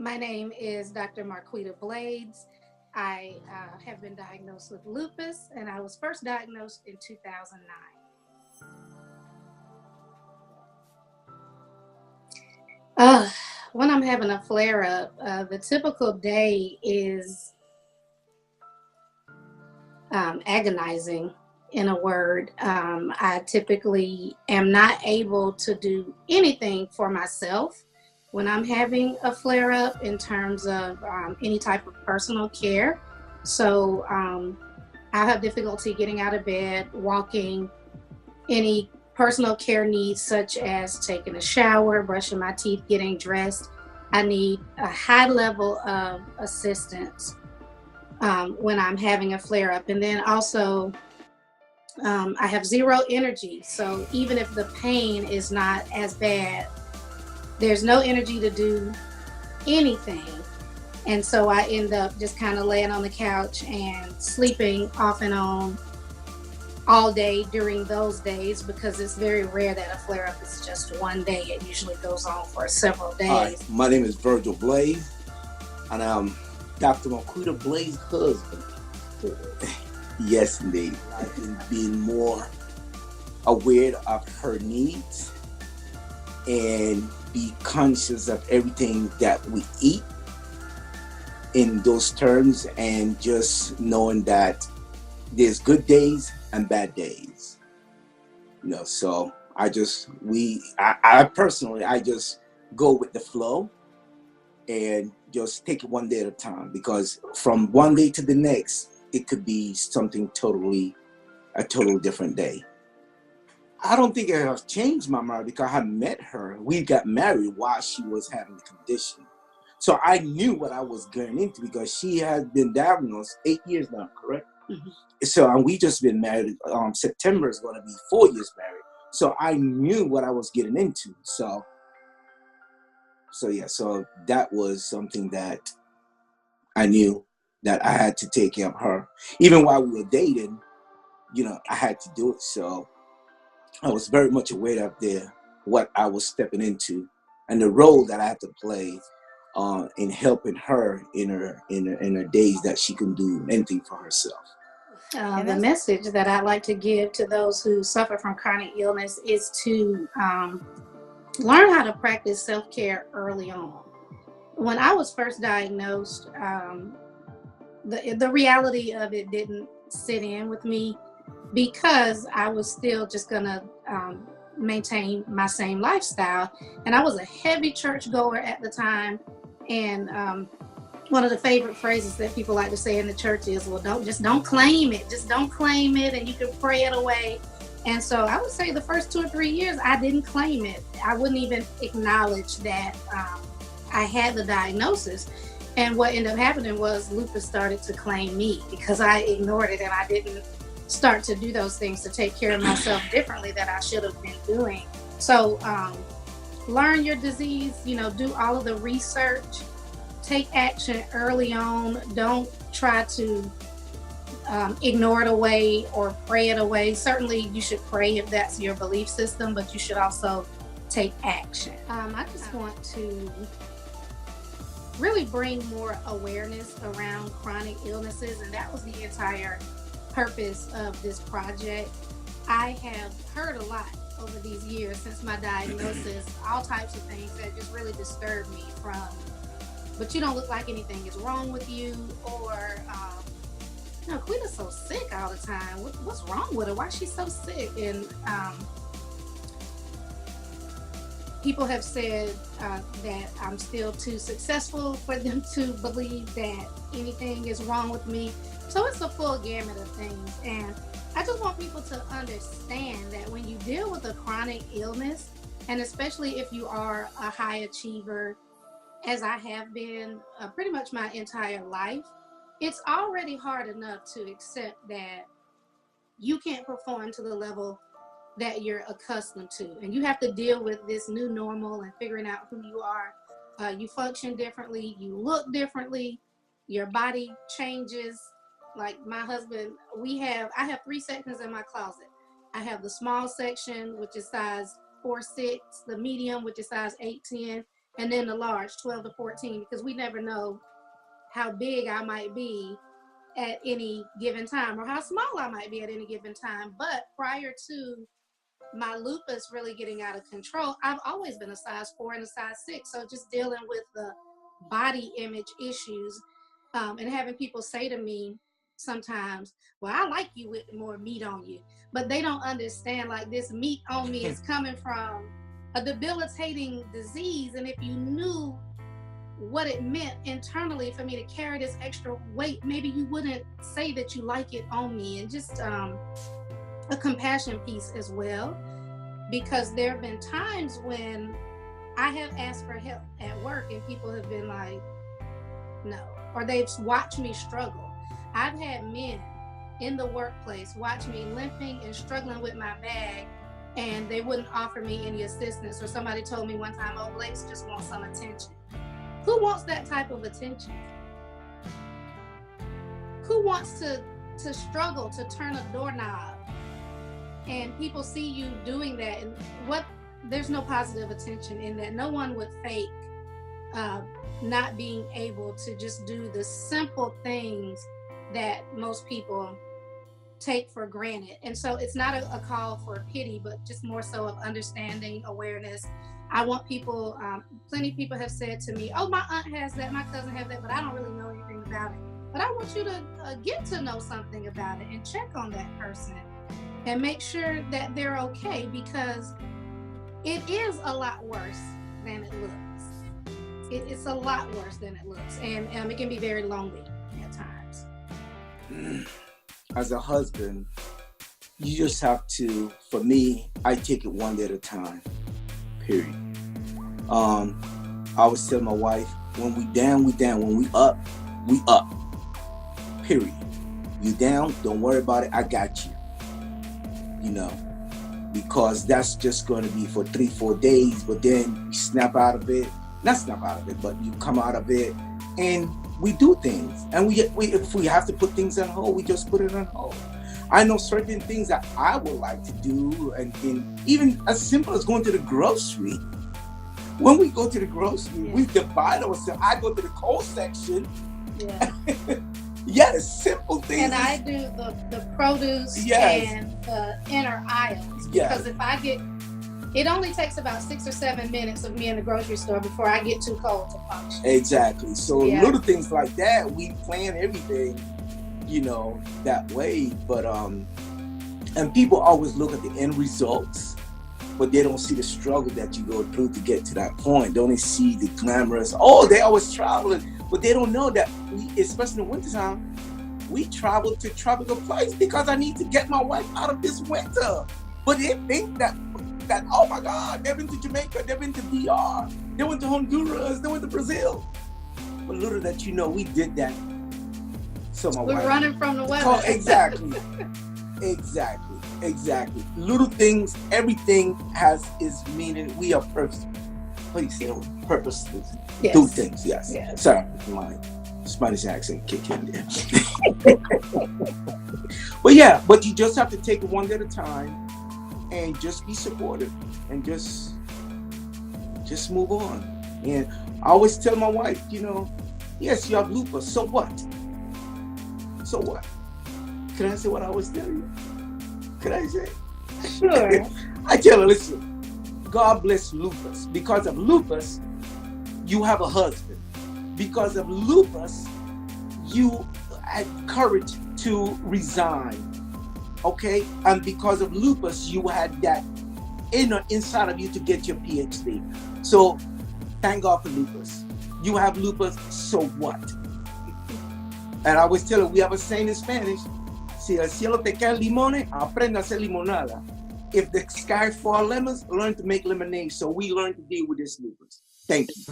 My name is Dr. Marquita Blades. I have been diagnosed with lupus, and I was first diagnosed in 2009. Uh, when I'm having a flare up, the typical day is agonizing, in a word. I typically am not able to do anything for myself when I'm having a flare up in terms of any type of personal care. So I have difficulty getting out of bed, walking, any personal care needs such as taking a shower, brushing my teeth, getting dressed. I need a high level of assistance when I'm having a flare up. And then also, I have zero energy. So even if the pain is not as bad, there's no energy to do anything. And so I end up just kind of laying on the couch and sleeping off and on all day during those days, because it's very rare that a flare up is just one day. It usually goes on for several days. Hi, my name is Virgil Blaze, and I'm Dr. Marquita Blaze's husband. Yes, indeed. I've been being more aware of her needs and be conscious of everything that we eat in those terms, and just knowing that there's good days and bad days. So I personally, I just go with the flow and just take it one day at a time, because from one day to the next, it could be something a totally different day. I don't think it has changed my mind, because I met her. We got married while she was having the condition. So I knew what I was getting into, because she has been diagnosed 8 years now, correct? Mm-hmm. So, and we just been married. September is going to be 4 years married. So I knew what I was getting into. So that was something that I knew that I had to take care of her. Even while we were dating, I had to do it. So I was very much aware of what I was stepping into, and the role that I had to play in helping her in her days that she couldn't do anything for herself. The message that I'd like to give to those who suffer from chronic illness is to learn how to practice self-care early on. When I was first diagnosed, the reality of it didn't sit in with me, because I was still just gonna maintain my same lifestyle, and I was a heavy church goer at the time. And one of the favorite phrases that people like to say in the church is, well, don't claim it. Just don't claim it, and you can pray it away. And so I would say the first 2 or 3 years, I didn't claim it. I wouldn't even acknowledge that I had the diagnosis. And what ended up happening was lupus started to claim me, because I ignored it and I didn't start to do those things to take care of myself differently that I should have been doing. So learn your disease, do all of the research, take action early on. Don't try to ignore it away or pray it away. Certainly you should pray if that's your belief system, but you should also take action. I just want to really bring more awareness around chronic illnesses, and that was the entire purpose of this project. I have heard a lot over these years since my diagnosis, all types of things that just really disturbed me, from, but you don't look like anything is wrong with you, or Quita's so sick all the time. What's wrong with her? Why is she so sick? And people have said that I'm still too successful for them to believe that anything is wrong with me. So it's a full gamut of things. And I just want people to understand that when you deal with a chronic illness, and especially if you are a high achiever, as I have been pretty much my entire life, it's already hard enough to accept that you can't perform to the level that you're accustomed to. And you have to deal with this new normal and figuring out who you are. You function differently, you look differently, your body changes. Like my husband, I have 3 sections in my closet. I have the small section, which is size 4'6", the medium, which is size 8'10", and then the large, 12 to 14, because we never know how big I might be at any given time or how small I might be at any given time. But prior to my lupus really getting out of control, I've always been a size 4 and a size 6. So just dealing with the body image issues, and having people say to me sometimes, well, I like you with more meat on you. But they don't understand, like, this meat on me is coming from a debilitating disease. And if you knew what it meant internally for me to carry this extra weight, maybe you wouldn't say that you like it on me. And just a compassion piece as well, because there have been times when I have asked for help at work and people have been like, no, or they've watched me struggle. I've had men in the workplace watch me limping and struggling with my bag, and they wouldn't offer me any assistance. Or somebody told me one time, oh, Blake's just wants some attention. Who wants that type of attention? Who wants to struggle to turn a doorknob and people see you doing that? And there's no positive attention in that. No one would fake not being able to just do the simple things that most people take for granted. And so it's not a call for pity, but just more so of understanding, awareness. I want people, plenty of people have said to me, oh, my aunt has that, my cousin has that, but I don't really know anything about it. But I want you to get to know something about it and check on that person and make sure that they're okay, because it is a lot worse than it looks. It's a lot worse than it looks, and it can be very lonely at times. As a husband, you just have to, for me, I take it one day at a time, period. I always tell my wife, when we down, we down. When we up, period. You down, don't worry about it, I got you. You know, because that's just going to be for 3-4 days, but then you snap out of it. Not snap out of it, but you come out of it, and we do things. And we if we have to put things on hold, we just put it on hold. I know certain things that I would like to do, and even as simple as going to the grocery. When we go to the grocery, we divide ourselves. I go to the cold section. Yeah. Yes, simple things. And I do the produce and the inner aisles. Because if I get, it only takes about 6 or 7 minutes of me in the grocery store before I get too cold to function. Exactly. So little things like that, we plan everything, you know, that way. But and people always look at the end results, but they don't see the struggle that you go through to get to that point. They only see the glamorous, oh, they always traveling. But they don't know that we, especially in the wintertime, we travel to tropical places because I need to get my wife out of this winter. But they think that oh my God, they've been to Jamaica, they've been to DR, they went to Honduras, they went to Brazil. But little that you know, we did that. So my We're wife, running from the weather. Oh, exactly. Exactly. Little things, everything is meaning. We are purpose. What do you say? Purpose to do things. Yes. Sorry, my Spanish accent kicked in there. But you just have to take it one day at a time and just be supportive and just move on. And I always tell my wife, you know, yes, you have lupus. So what? Can I say what I always tell you? Can I say? Sure. I tell her, listen, God bless lupus. Because of lupus, you have a husband. Because of lupus, you had courage to resign. Okay? And because of lupus, you had that inside of you to get your PhD. So thank God for lupus. You have lupus, so what? And I always tell her, we have a saying in Spanish, si el cielo te cae limones, aprende a hacer limonada. If the sky fall lemons, learn to make lemonade. So we learn to deal with this lupus. Thank you.